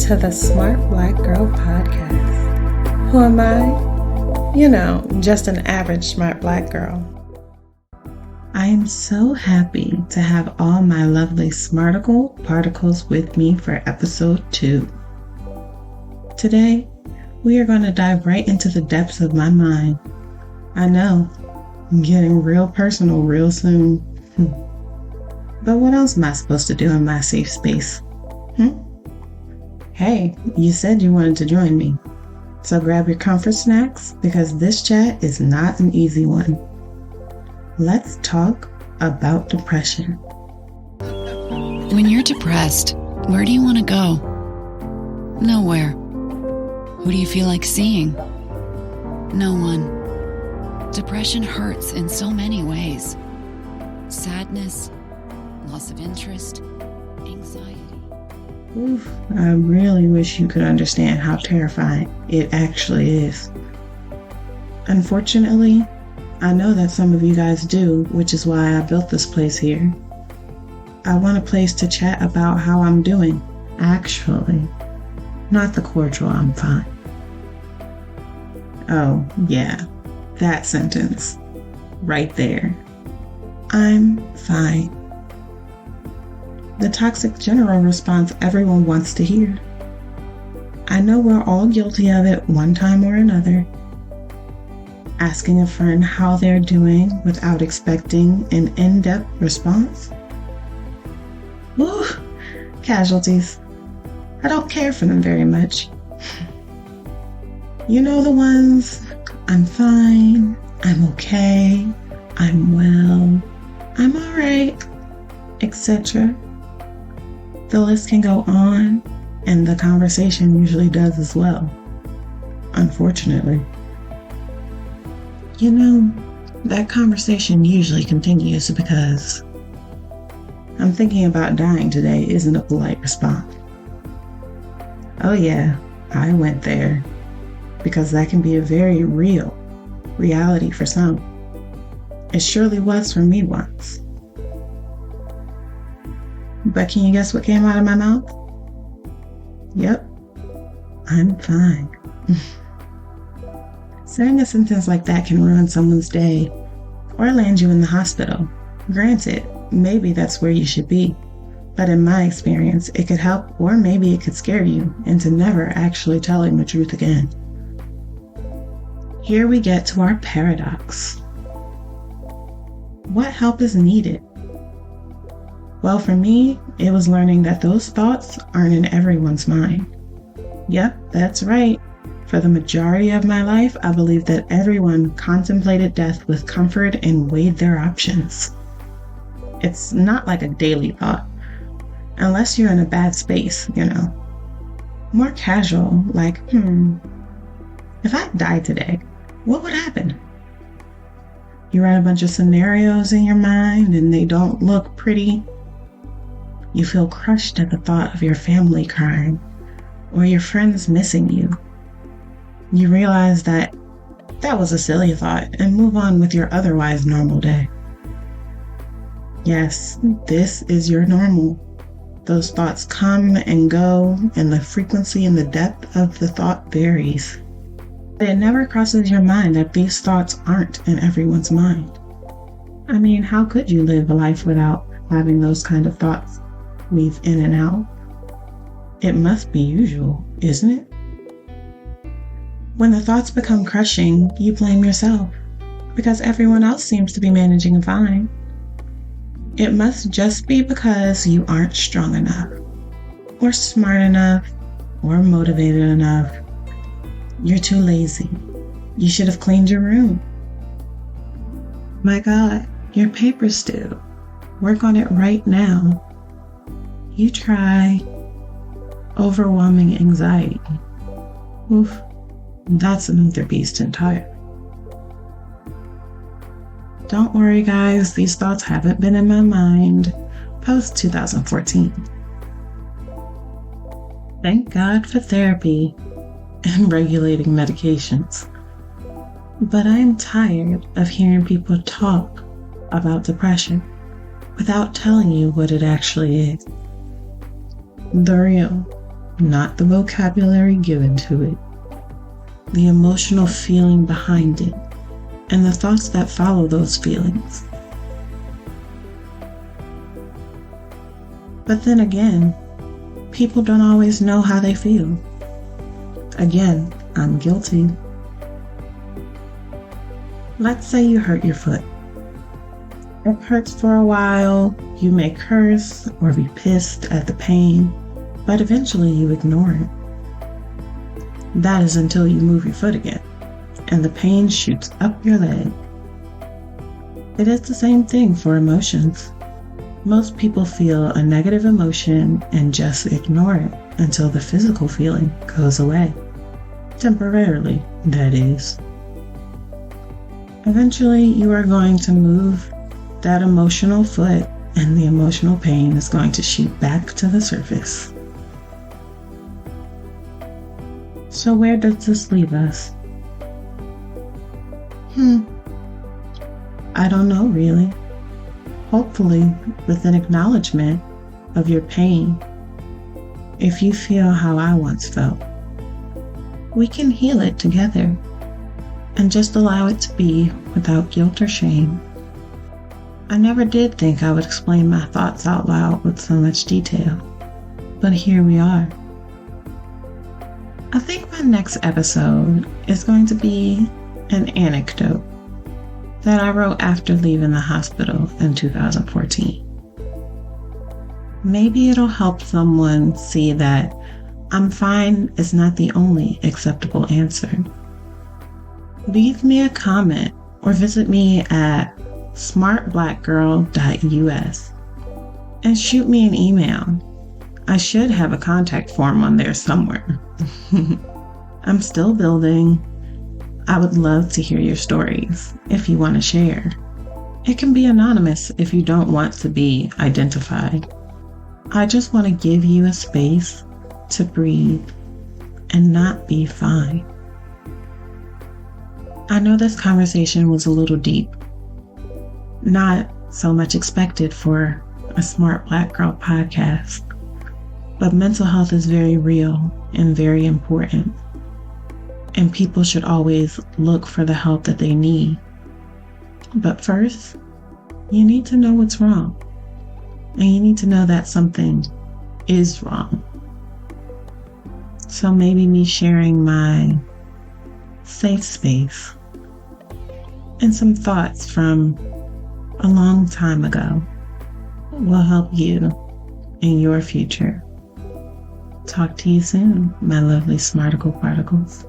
to the Smart Black Girl Podcast. Who am I? You know, just an average smart black girl. I am so happy to have all my lovely Smarticle particles with me for episode 2. Today, we are going to dive right into the depths of my mind. I know, I'm getting real personal real soon. But what else am I supposed to do in my safe space? Hey, you said you wanted to join me. So grab your comfort snacks because this chat is not an easy one. Let's talk about depression. When you're depressed, where do you want to go? Nowhere. Who do you feel like seeing? No one. Depression hurts in so many ways. Sadness, loss of interest, anxiety. Oof, I really wish you could understand how terrifying it actually is. Unfortunately, I know that some of you guys do, which is why I built this place here. I want a place to chat about how I'm doing, actually, not the cordial I'm fine. Oh, yeah, that sentence, right there. I'm fine. The toxic general response everyone wants to hear. I know we're all guilty of it one time or another. Asking a friend how they're doing without expecting an in-depth response. Woo, casualties. I don't care for them very much. You know the ones, I'm fine, I'm okay, I'm well, I'm alright, etc. The list can go on, and the conversation usually does as well. Unfortunately. You know, that conversation usually continues because I'm thinking about dying today isn't a polite response. Oh yeah, I went there. Because that can be a very real reality for some. It surely was for me once. But can you guess what came out of my mouth? Yep, I'm fine. Saying a sentence like that can ruin someone's day or land you in the hospital. Granted, maybe that's where you should be. But in my experience, it could help or maybe it could scare you into never actually telling the truth again. Here we get to our paradox. What help is needed? Well, for me, it was learning that those thoughts aren't in everyone's mind. Yep, that's right. For the majority of my life, I believe that everyone contemplated death with comfort and weighed their options. It's not like a daily thought, unless you're in a bad space, you know. More casual, like, if I died today, what would happen? You write a bunch of scenarios in your mind and they don't look pretty. You feel crushed at the thought of your family crying or your friends missing you. You realize that was a silly thought and move on with your otherwise normal day. Yes, this is your normal. Those thoughts come and go, and the frequency and the depth of the thought varies. But it never crosses your mind that these thoughts aren't in everyone's mind. I mean, how could you live a life without having those kind of thoughts weave in and out? It must be usual, isn't it? When the thoughts become crushing, you blame yourself because everyone else seems to be managing fine. It must just be because you aren't strong enough, or smart enough, or motivated enough. You're too lazy. You should have cleaned your room. My God, your paper's due. Work on it right now. You try. Overwhelming anxiety. Oof, that's another beast entirely. Don't worry, guys, these thoughts haven't been in my mind post 2014. Thank God for therapy and regulating medications. But I'm tired of hearing people talk about depression without telling you what it actually is. The real, not the vocabulary given to it, the emotional feeling behind it, and the thoughts that follow those feelings. But then again, people don't always know how they feel. Again, I'm guilty. Let's say you hurt your foot. It hurts for a while, you may curse or be pissed at the pain, but eventually you ignore it. That is until you move your foot again, and the pain shoots up your leg. It is the same thing for emotions. Most people feel a negative emotion and just ignore it until the physical feeling goes away. Temporarily, that is. Eventually, you are going to move that emotional foot, and the emotional pain is going to shoot back to the surface. So where does this leave us? I don't know really. Hopefully, with an acknowledgement of your pain, if you feel how I once felt, we can heal it together and just allow it to be without guilt or shame. I never did think I would explain my thoughts out loud with so much detail, but here we are. I think my next episode is going to be an anecdote that I wrote after leaving the hospital in 2014. Maybe it'll help someone see that I'm fine is not the only acceptable answer. Leave me a comment or visit me at smartblackgirl.us and shoot me an email. I should have a contact form on there somewhere. I'm still building. I would love to hear your stories if you want to share. It can be anonymous if you don't want to be identified. I just want to give you a space to breathe and not be fine. I know this conversation was a little deep, not so much expected for a Smart Black Girl podcast, but mental health is very real and very important. And people should always look for the help that they need. But first, you need to know what's wrong. And you need to know that something is wrong. So maybe me sharing my safe space and some thoughts from a long time ago will help you in your future. Talk to you soon, my lovely Smarticle Particles.